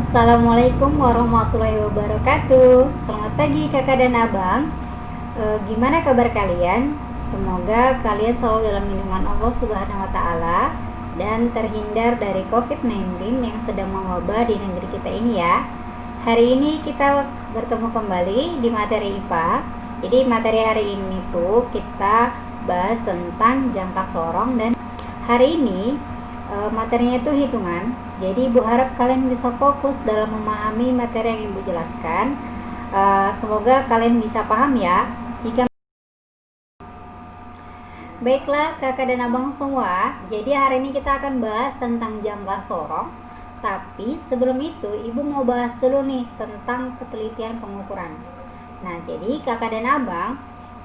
Assalamualaikum warahmatullahi wabarakatuh. Selamat pagi kakak dan abang. Gimana kabar kalian? Semoga kalian selalu dalam lindungan Allah Subhanahu wa Ta'ala dan terhindar dari COVID-19 yang sedang mewabah di negeri kita ini ya. Hari ini kita bertemu kembali di materi IPA. Jadi materi hari ini tuh kita bahas tentang jangka sorong, dan hari ini materinya itu hitungan. Jadi Ibu harap kalian bisa fokus dalam memahami materi yang Ibu jelaskan. Semoga kalian bisa paham ya. Baiklah kakak dan abang semua, jadi hari ini kita akan bahas tentang jangka sorong. Tapi sebelum itu Ibu mau bahas dulu nih tentang ketelitian pengukuran. Nah, jadi kakak dan abang,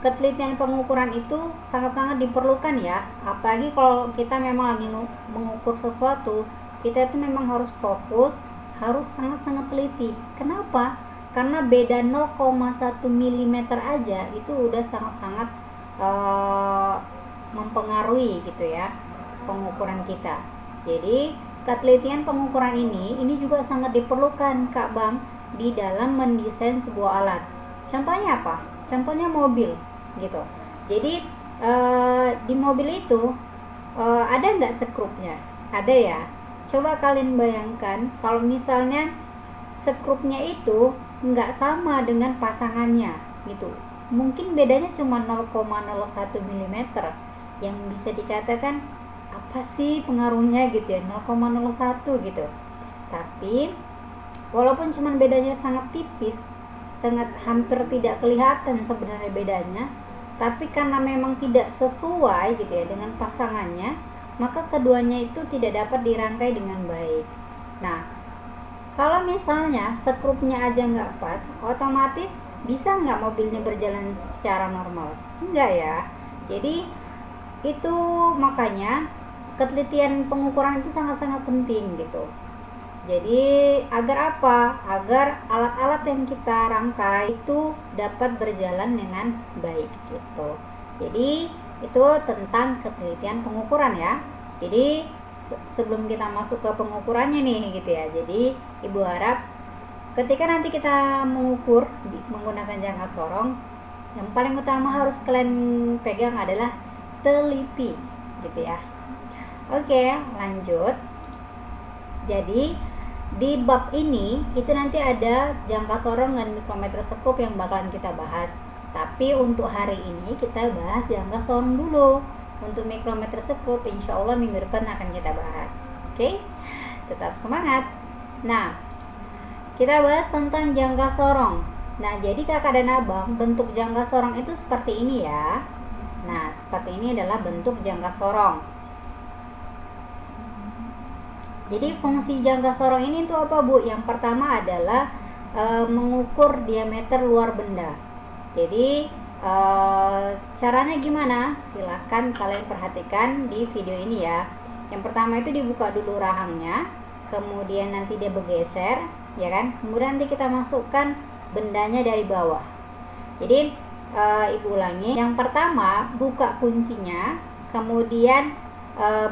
ketelitian pengukuran itu sangat-sangat diperlukan ya. Apalagi kalau kita memang lagi mengukur sesuatu, kita itu memang harus fokus, harus sangat-sangat teliti. Kenapa? Karena beda 0,1 mm aja itu udah sangat-sangat mempengaruhi gitu ya pengukuran kita. Jadi ketelitian pengukuran ini juga sangat diperlukan Kak Bang di dalam mendesain sebuah alat. Contohnya apa? Contohnya mobil gitu. Jadi di mobil itu ada nggak skrupnya? Ada ya. Coba kalian bayangkan kalau misalnya skrupnya itu nggak sama dengan pasangannya gitu. Mungkin bedanya cuma 0,01 mm, yang bisa dikatakan apa sih pengaruhnya gitu ya, 0,01 gitu. Tapi walaupun cuma bedanya sangat tipis, sangat hampir tidak kelihatan sebenarnya bedanya, tapi karena memang tidak sesuai gitu ya dengan pasangannya, maka keduanya itu tidak dapat dirangkai dengan baik. Nah, kalau misalnya skrupnya aja nggak pas, otomatis bisa nggak mobilnya berjalan secara normal? Enggak ya. Jadi itu makanya ketelitian pengukuran itu sangat-sangat penting gitu. Jadi agar apa? Agar alat-alat yang kita rangkai itu dapat berjalan dengan baik gitu. Jadi itu tentang ketelitian pengukuran ya. Jadi sebelum kita masuk ke pengukurannya nih gitu ya. Jadi Ibu harap ketika nanti kita mengukur menggunakan jangka sorong, yang paling utama harus kalian pegang adalah teliti gitu ya. Oke, lanjut. Jadi di bab ini itu nanti ada jangka sorong dan mikrometer scope yang bakalan kita bahas. Tapi untuk hari ini kita bahas jangka sorong dulu. Untuk mikrometer scope insya Allah minggu depan akan kita bahas. Oke, tetap semangat. Nah, kita bahas tentang jangka sorong. Nah, jadi kakak dan abang, bentuk jangka sorong itu seperti ini ya. Nah, seperti ini adalah bentuk jangka sorong. Jadi fungsi jangka sorong ini itu apa Bu? Yang pertama adalah mengukur diameter luar benda. Jadi caranya gimana? Silahkan kalian perhatikan di video ini ya. Yang pertama itu dibuka dulu rahangnya, kemudian nanti dia bergeser, ya kan? Kemudian nanti kita masukkan bendanya dari bawah. Jadi Ibu ulangi. Yang pertama buka kuncinya, kemudian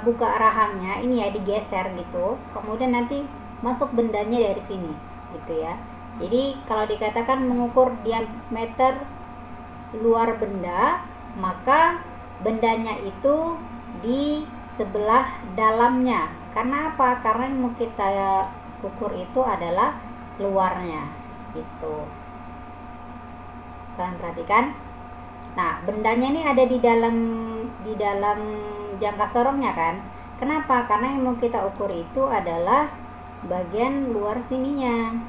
buka rahangnya, ini ya digeser gitu. Kemudian nanti masuk bendanya dari sini, gitu ya. Jadi kalau dikatakan mengukur diameter luar benda, maka bendanya itu di sebelah dalamnya. Karena apa? Karena yang mau kita ukur itu adalah luarnya, gitu. Kalian perhatikan. Nah, bendanya ini ada di dalam jangka sorongnya kan. Kenapa? Karena yang mau kita ukur itu adalah bagian luar sininya.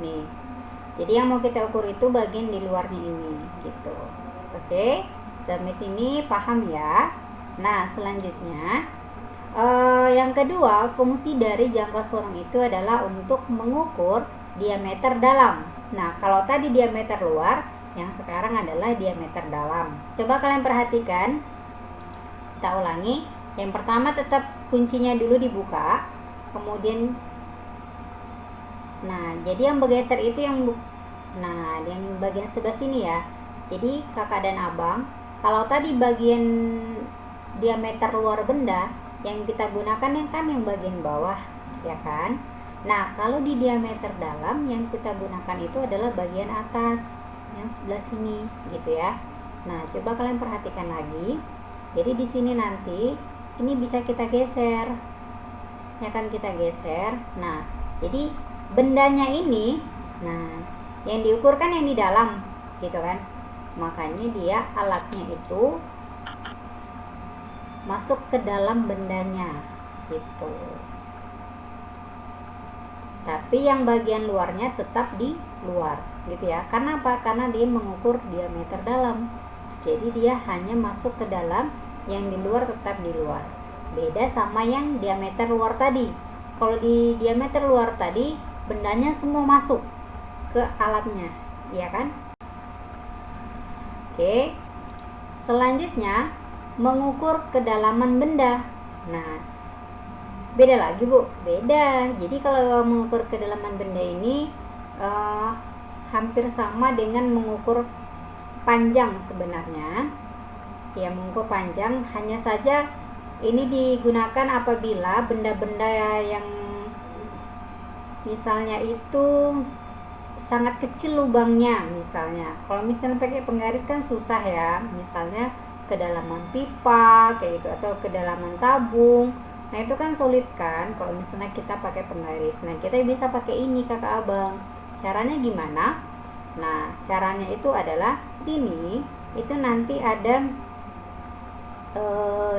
Nih. Jadi yang mau kita ukur itu bagian di luarnya ini, gitu. Oke, sampai sini paham ya? Nah, selanjutnya yang kedua, fungsi dari jangka sorong itu adalah untuk mengukur diameter dalam. Nah, kalau tadi diameter luar, yang sekarang adalah diameter dalam. Coba kalian perhatikan. Kita ulangi. Yang pertama tetap kuncinya dulu dibuka, kemudian jadi yang bergeser itu yang bagian sebelah sini ya. Jadi kakak dan abang, kalau tadi bagian diameter luar benda Yang kita gunakan yang bagian bawah, ya kan? Nah, kalau di diameter dalam yang kita gunakan itu adalah bagian atas, yang sebelah sini, gitu ya. Nah, coba kalian perhatikan lagi. Jadi di sini nanti ini bisa kita geser, ya kan, kita geser. Nah, jadi bendanya ini, nah, yang diukur kan yang di dalam, gitu kan. Makanya dia alatnya itu masuk ke dalam bendanya, gitu. Tapi yang bagian luarnya tetap di luar, gitu ya. Karena apa? Karena dia mengukur diameter dalam. Jadi dia hanya masuk ke dalam, yang di luar tetap di luar. Beda sama yang diameter luar tadi. Kalau di diameter luar tadi, bendanya semua masuk ke alatnya, ya kan? Oke. Selanjutnya, mengukur kedalaman benda. Nah, beda lagi Bu, beda. Jadi kalau mengukur kedalaman benda ini hampir sama dengan mengukur panjang sebenarnya. Ya, mengukur panjang, hanya saja ini digunakan apabila benda-benda yang misalnya itu sangat kecil lubangnya. Misalnya kalau misalnya pakai penggaris kan susah ya, misalnya kedalaman pipa kayak gitu, atau kedalaman tabung. Nah, itu kan sulit kan kalau misalnya kita pakai penggaris. Nah, kita bisa pakai ini kakak abang. Caranya gimana? Nah, caranya itu adalah sini itu nanti ada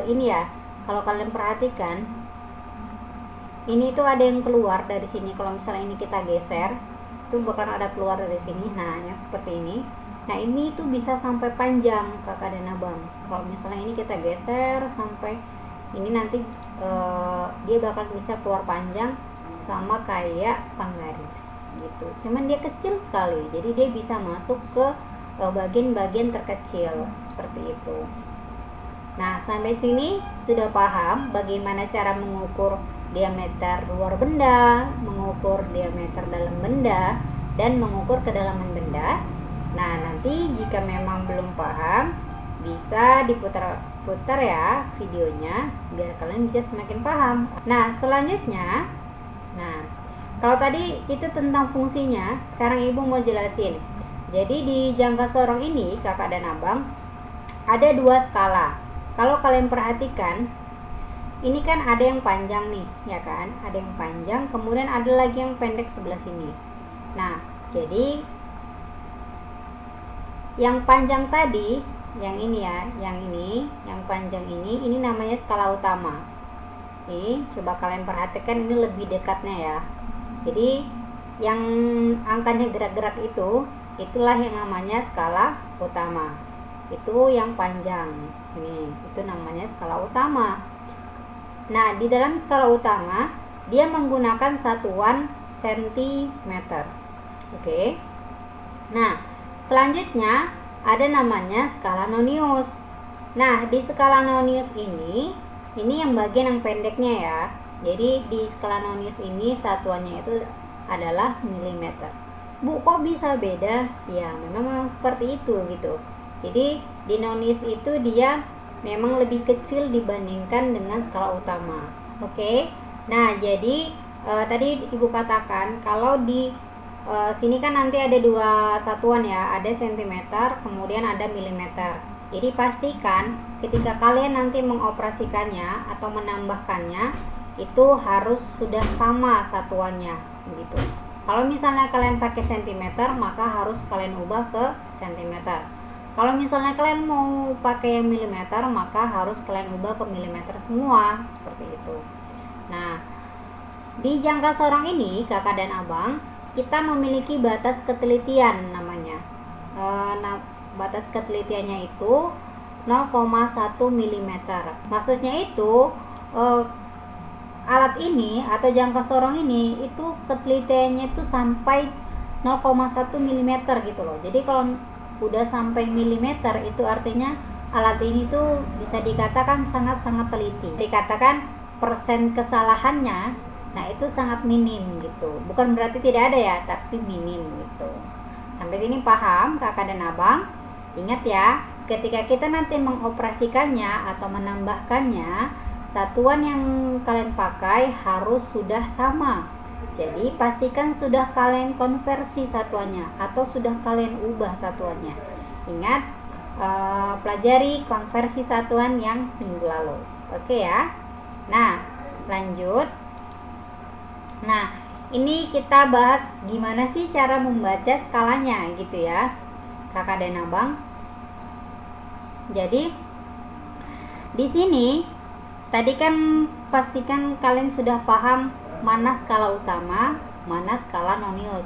ini ya. Kalau kalian perhatikan, ini tuh ada yang keluar dari sini. Kalau misalnya ini kita geser, itu bakal ada keluar dari sini. Nah, yang seperti ini. Nah, ini tuh bisa sampai panjang kakak dan abang. Kalau misalnya ini kita geser sampai ini, nanti dia bakal bisa keluar panjang sama kayak penggaris gitu. Cuman dia kecil sekali, jadi dia bisa masuk ke bagian-bagian terkecil seperti itu. Nah, sampai sini sudah paham bagaimana cara mengukur diameter luar benda, mengukur diameter dalam benda, dan mengukur kedalaman benda. Nah, nanti jika memang belum paham, bisa diputar-putar ya videonya biar kalian bisa semakin paham. Nah, selanjutnya, nah, kalau tadi itu tentang fungsinya, sekarang ibu mau jelasin. Jadi di jangka sorong ini kakak dan abang ada dua skala. Kalau kalian perhatikan, ini kan ada yang panjang nih, ya kan? Ada yang panjang, kemudian ada lagi yang pendek sebelah sini. Nah, jadi yang panjang tadi, yang ini ya, yang panjang ini namanya skala utama. Nih, coba kalian perhatikan, ini lebih dekatnya ya. Jadi yang angkanya gerak-gerak itulah yang namanya skala utama. Itu yang panjang. Nih, itu namanya skala utama. Nah, di dalam skala utama dia menggunakan satuan sentimeter. Oke. Nah, selanjutnya ada namanya skala nonius. Nah, di skala nonius ini yang bagian yang pendeknya ya. Jadi di skala nonius ini satuannya itu adalah milimeter. Bu, kok bisa beda? Ya, memang seperti itu gitu. Jadi di nonius itu dia memang lebih kecil dibandingkan dengan skala utama. Oke. Nah, jadi tadi ibu katakan kalau di sini kan nanti ada dua satuan ya, ada sentimeter, kemudian ada milimeter. Jadi pastikan ketika kalian nanti mengoperasikannya atau menambahkannya itu harus sudah sama satuannya gitu. Kalau misalnya kalian pakai sentimeter, maka harus kalian ubah ke sentimeter. Kalau misalnya kalian mau pakai yang milimeter, maka harus kalian ubah ke milimeter semua, seperti itu. Nah, di jangka sorong ini kakak dan abang, kita memiliki batas ketelitian namanya. Batas ketelitiannya itu 0,1 mm. Maksudnya itu alat ini atau jangka sorong ini itu ketelitiannya itu sampai 0,1 mm gitu loh. Jadi kalau udah sampai milimeter itu artinya alat ini tuh bisa dikatakan sangat-sangat teliti. Dikatakan persen kesalahannya itu sangat minim gitu. Bukan berarti tidak ada ya, tapi minim gitu. Sampai sini paham kakak dan abang? Ingat ya, ketika kita nanti mengoperasikannya atau menambahkannya, satuan yang kalian pakai harus sudah sama. Jadi pastikan sudah kalian konversi satuannya atau sudah kalian ubah satuannya. Ingat, pelajari konversi satuan yang minggu lalu. Oke ya. Nah, lanjut. Nah, ini kita bahas gimana sih cara membaca skalanya gitu ya, kakak dan abang. Jadi di sini tadi kan pastikan kalian sudah paham mana skala utama, mana skala nonius.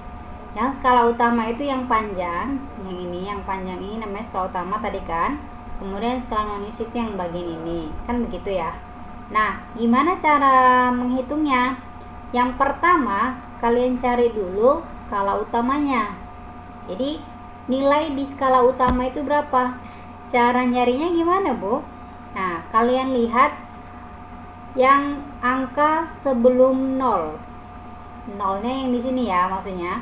Yang skala utama itu yang panjang, yang panjang ini namanya skala utama tadi kan. Kemudian skala nonius itu yang bagian ini, kan begitu ya. Nah, gimana cara menghitungnya? Yang pertama, kalian cari dulu skala utamanya. Jadi, nilai di skala utama itu berapa? Cara nyarinya gimana, Bu? Nah, kalian lihat yang angka sebelum 0. Nolnya yang di sini ya, maksudnya.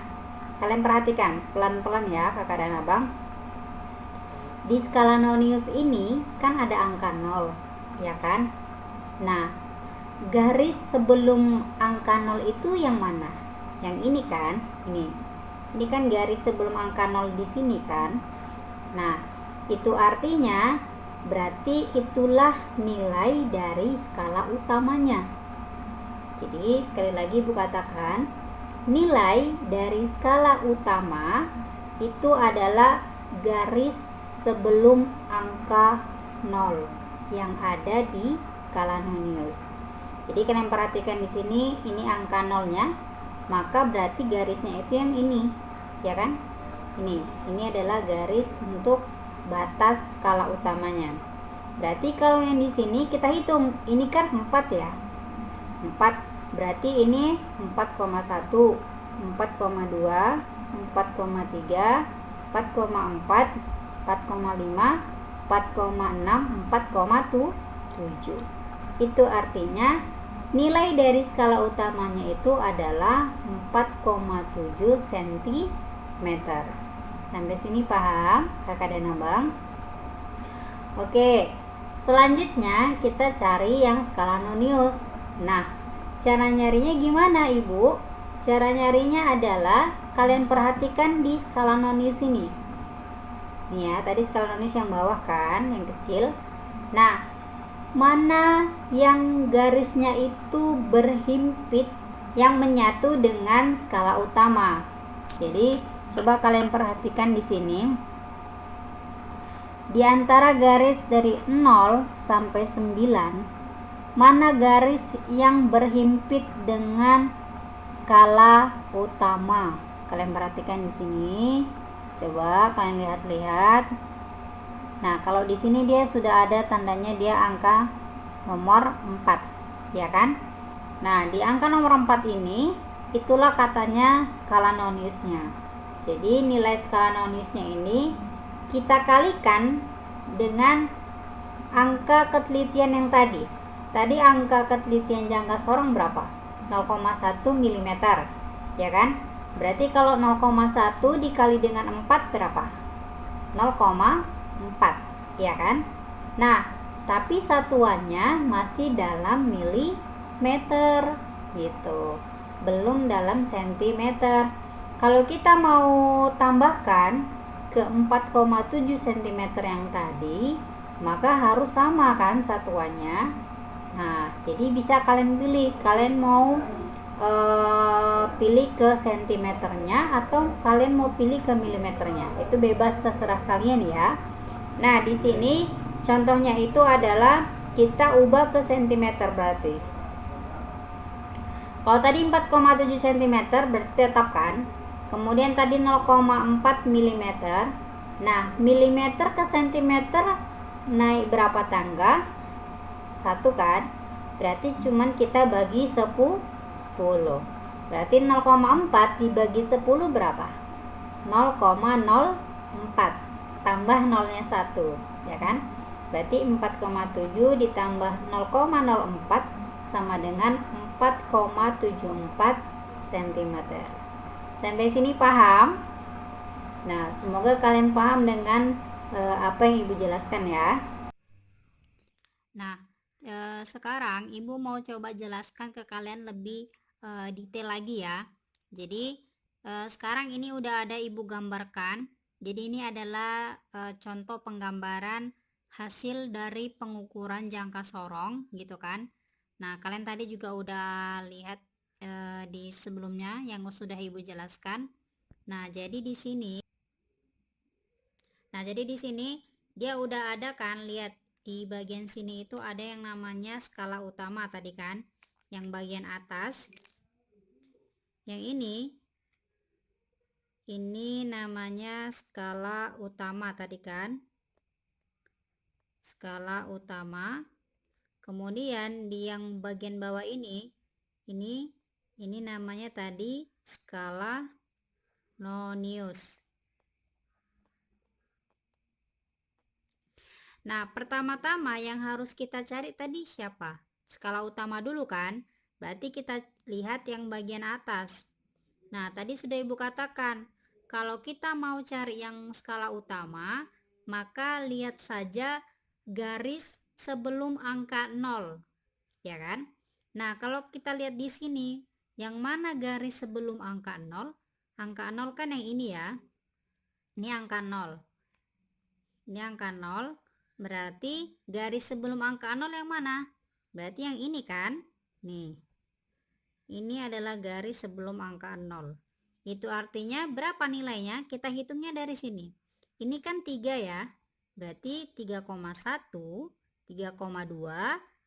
Kalian perhatikan pelan-pelan ya, kakak dan abang. Di skala nonius ini kan ada angka 0, ya kan? Nah, garis sebelum angka 0 itu yang mana? Yang ini kan? Ini kan garis sebelum angka 0 di sini kan? Nah, itu artinya berarti itulah nilai dari skala utamanya. Jadi, sekali lagi Bu katakan, nilai dari skala utama itu adalah garis sebelum angka 0 yang ada di skala nonius. Jadi kalian perhatikan di sini, ini angka 0-nya, maka berarti garisnya itu yang ini, ya kan? Ini adalah garis untuk batas skala utamanya. Berarti kalau yang di sini kita hitung, ini kan 4 ya. 4, berarti ini 4,1, 4,2, 4,3, 4,4, 4,5, 4,6, 4,7. Itu artinya nilai dari skala utamanya itu adalah 4,7 cm. Sampai sini paham, kakak dan abang? Oke, selanjutnya kita cari yang skala nonius. Nah, cara nyarinya gimana, Ibu? Cara nyarinya adalah kalian perhatikan di skala nonius ini. Nih ya, tadi skala nonius yang bawah kan, yang kecil. Nah, mana yang garisnya itu berhimpit, yang menyatu dengan skala utama. Jadi, coba kalian perhatikan di sini. Di antara garis dari 0 sampai 9, mana garis yang berhimpit dengan skala utama? Kalian perhatikan di sini. Coba kalian lihat-lihat. Nah, kalau di sini dia sudah ada tandanya, dia angka nomor 4, ya kan? Nah, di angka nomor 4 ini itulah katanya skala noniusnya. Jadi nilai skala noniusnya ini kita kalikan dengan angka ketelitian yang tadi. Tadi angka ketelitian jangka sorong berapa? 0,1 mm, ya kan? Berarti kalau 0,1 dikali dengan 4 berapa? 0,4, ya kan? Nah, tapi satuannya masih dalam milimeter gitu, belum dalam sentimeter. Kalau kita mau tambahkan ke 4,7 cm yang tadi, maka harus sama kan satuannya. Nah, jadi bisa kalian pilih, kalian mau pilih ke sentimeternya atau kalian mau pilih ke milimeternya. Itu bebas, terserah kalian ya. Nah, di sini contohnya itu adalah kita ubah ke sentimeter berarti. Kalau tadi 4,7 cm berarti tetapkan. Kemudian tadi 0,4 mm. Nah, milimeter ke sentimeter naik berapa tangga? 1 kan? Berarti cuman kita bagi 10. Berarti 0,4 dibagi 10 berapa? 0,04. Tambah nolnya 1, ya kan? Berarti 4,7 ditambah 0,04 sama dengan 4,74 cm. Sampai sini paham? Nah, semoga kalian paham dengan apa yang Ibu jelaskan ya. Nah, Sekarang Ibu mau coba jelaskan ke kalian lebih detail lagi ya. Jadi sekarang ini udah ada Ibu gambarkan. Jadi ini adalah contoh penggambaran hasil dari pengukuran jangka sorong gitu kan. Nah, kalian tadi juga udah lihat di sebelumnya yang sudah Ibu jelaskan. Nah, jadi di sini dia udah ada kan, lihat di bagian sini itu ada yang namanya skala utama tadi kan. Yang bagian atas yang ini namanya skala utama tadi kan. Skala utama. Kemudian di yang bagian bawah ini namanya tadi skala Nonius. Nah, pertama-tama yang harus kita cari tadi siapa? Skala utama dulu kan? Berarti kita lihat yang bagian atas. Nah, tadi sudah Ibu katakan, kalau kita mau cari yang skala utama, maka lihat saja garis sebelum angka 0, ya kan? Nah, kalau kita lihat di sini, yang mana garis sebelum angka 0? Angka 0 kan yang ini ya. Ini angka 0. Ini angka 0, berarti garis sebelum angka 0 yang mana? Berarti yang ini kan? Nih. Ini adalah garis sebelum angka 0. Itu artinya berapa nilainya? Kita hitungnya dari sini. Ini kan 3 ya. Berarti 3,1, 3,2,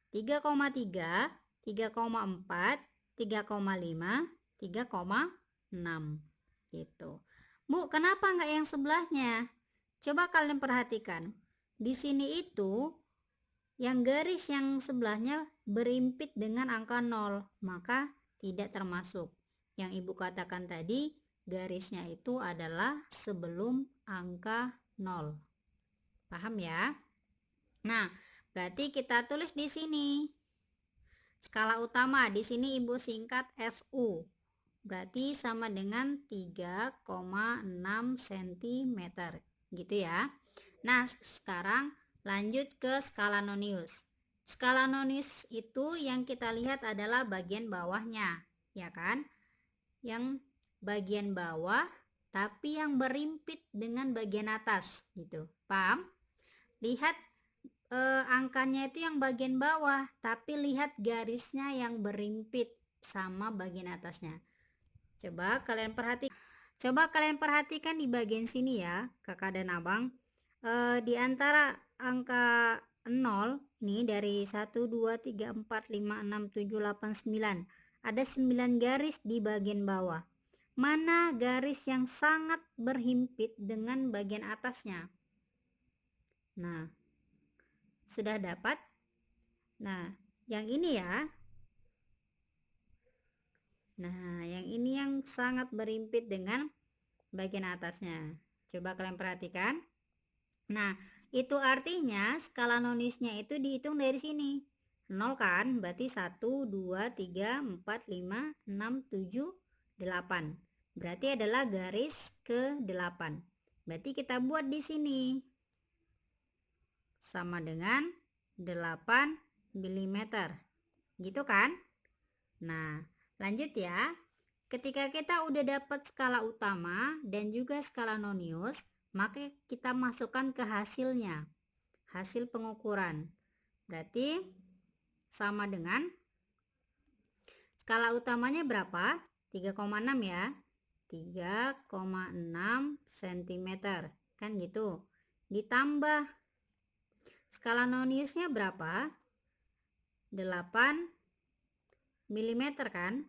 3,3, 3,4, 3,5, 3,6 gitu. Bu, kenapa nggak yang sebelahnya? Coba kalian perhatikan. Di sini itu yang garis yang sebelahnya berimpit dengan angka 0, maka tidak termasuk. Yang Ibu katakan tadi, garisnya itu adalah sebelum angka 0. Paham ya? Nah, berarti kita tulis di sini. Skala utama di sini Ibu singkat SU. Berarti sama dengan 3,6 cm. Gitu ya. Nah, sekarang lanjut ke skala Nonius. Skala Nonius itu yang kita lihat adalah bagian bawahnya, ya kan? Yang bagian bawah tapi yang berimpit dengan bagian atas gitu. Paham? Lihat angkanya itu yang bagian bawah, tapi lihat garisnya yang berimpit sama bagian atasnya. Coba kalian perhatikan di bagian sini ya, Kakak dan Abang. Di antara angka 0 nih dari 1 2 3 4 5 6 7 8 9. Ada 9 garis di bagian bawah. Mana garis yang sangat berhimpit dengan bagian atasnya? Nah, sudah dapat? Nah, yang ini ya. Nah, yang ini yang sangat berimpit dengan bagian atasnya. Coba kalian perhatikan. Nah, itu artinya skala Noniusnya itu dihitung dari sini. 0 kan? Berarti 1, 2, 3, 4, 5, 6, 7, 8. Berarti adalah garis ke-8. Berarti kita buat di sini. Sama dengan 8 mm. Gitu kan? Nah, lanjut ya. Ketika kita udah dapat skala utama dan juga skala Nonius, maka kita masukkan ke hasilnya. Hasil pengukuran. Berarti sama dengan skala utamanya berapa? 3,6 ya. 3,6 cm. Kan gitu. Ditambah skala Noniusnya berapa? 8 mm kan?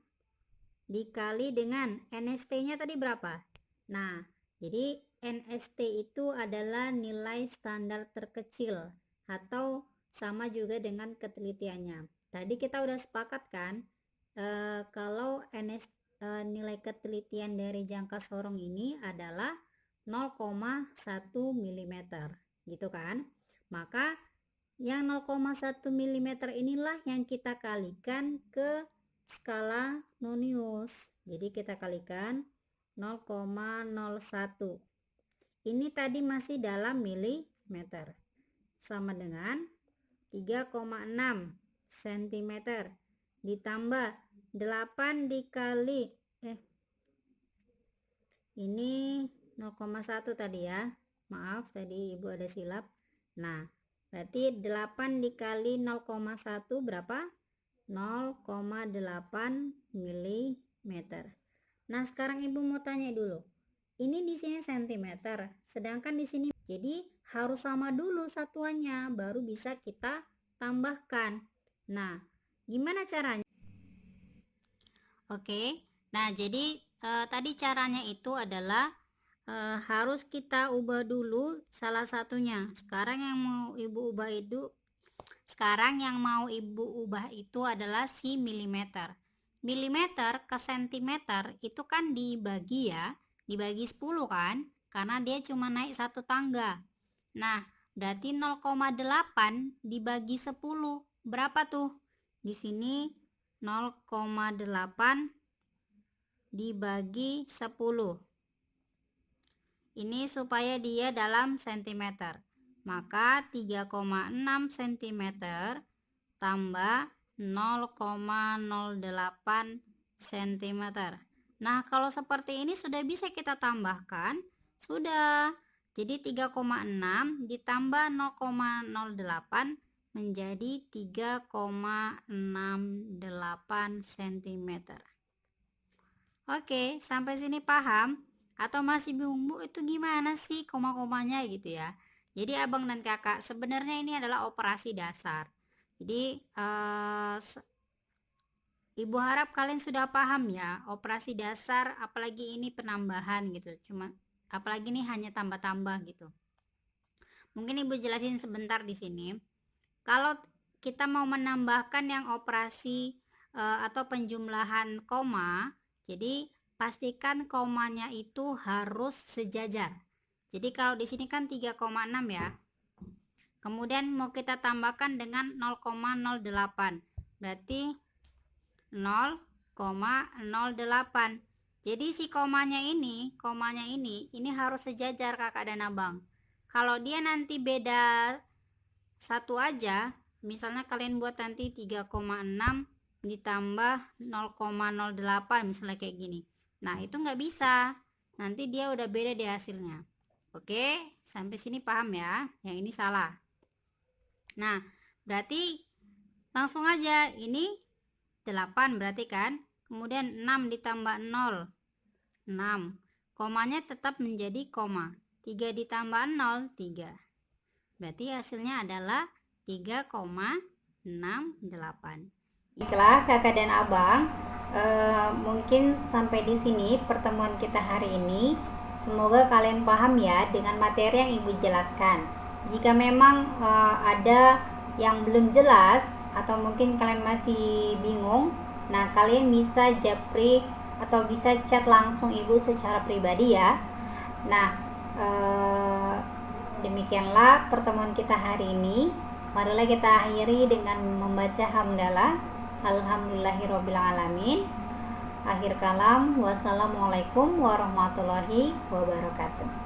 Dikali dengan NST-nya tadi berapa? Nah, jadi NST itu adalah nilai standar terkecil atau sama juga dengan ketelitiannya. Tadi kita udah sepakat kan, kalau nilai ketelitian dari jangka sorong ini adalah 0,1 mm, gitu kan? Maka yang 0,1 mm inilah yang kita kalikan ke skala Nonius. Jadi kita kalikan 0,01. Ini tadi masih dalam milimeter. Sama dengan 3,6 cm ditambah 8 dikali ini 0,1 tadi ya, maaf tadi ibu ada silap. Nah berarti 8 dikali 0,1 berapa? 0,8 mm. Nah sekarang ibu mau tanya dulu, ini di sini cm, sedangkan di sini, jadi harus sama dulu satuannya baru bisa kita tambahkan. Nah gimana caranya? Oke, nah jadi tadi caranya itu adalah harus kita ubah dulu salah satunya. Sekarang yang mau ibu ubah itu adalah si milimeter. Milimeter ke sentimeter itu kan dibagi ya, dibagi 10 kan, karena dia cuma naik satu tangga. Nah berarti 0,8 dibagi 10 berapa tuh? Di sini 0,8 dibagi 10. Ini supaya dia dalam sentimeter. Maka 3,6 cm tambah 0,08 cm. Nah, kalau seperti ini sudah bisa kita tambahkan. Sudah. Jadi 3,6 ditambah 0,08 menjadi 3,68 cm. Oke, sampai sini paham? Atau masih bingung, Bu, itu gimana sih koma-komanya gitu ya? Jadi abang dan kakak, sebenarnya ini adalah operasi dasar. Jadi ibu harap kalian sudah paham ya, operasi dasar, apalagi ini penambahan gitu. Cuma apalagi ini hanya tambah-tambah gitu. Mungkin ibu jelasin sebentar di sini. Kalau kita mau menambahkan yang operasi atau penjumlahan koma, jadi pastikan komanya itu harus sejajar. Jadi kalau di sini kan 3,6 ya. Kemudian mau kita tambahkan dengan 0,08. Berarti 0,08. Jadi si komanya ini harus sejajar kakak dan abang. Kalau dia nanti beda satu aja, misalnya kalian buat nanti 3,6 ditambah 0,08 misalnya kayak gini. Nah itu nggak bisa, nanti dia udah beda di hasilnya. Oke, sampai sini paham ya? Yang ini salah. Nah berarti langsung aja, ini 8 berarti kan, kemudian 6 ditambah 0 6, komanya tetap menjadi koma, 3 ditambah 0 3, berarti hasilnya adalah 3,68. Baiklah kakak dan abang, mungkin sampai di sini pertemuan kita hari ini. Semoga kalian paham ya dengan materi yang ibu jelaskan. Jika memang ada yang belum jelas atau mungkin kalian masih bingung, nah kalian bisa japri atau bisa chat langsung ibu secara pribadi ya. Nah demikianlah pertemuan kita hari ini. Marilah kita akhiri dengan membaca hamdalah. Alhamdulillahirobbilalamin. Akhir kalam, wassalamualaikum warahmatullahi wabarakatuh.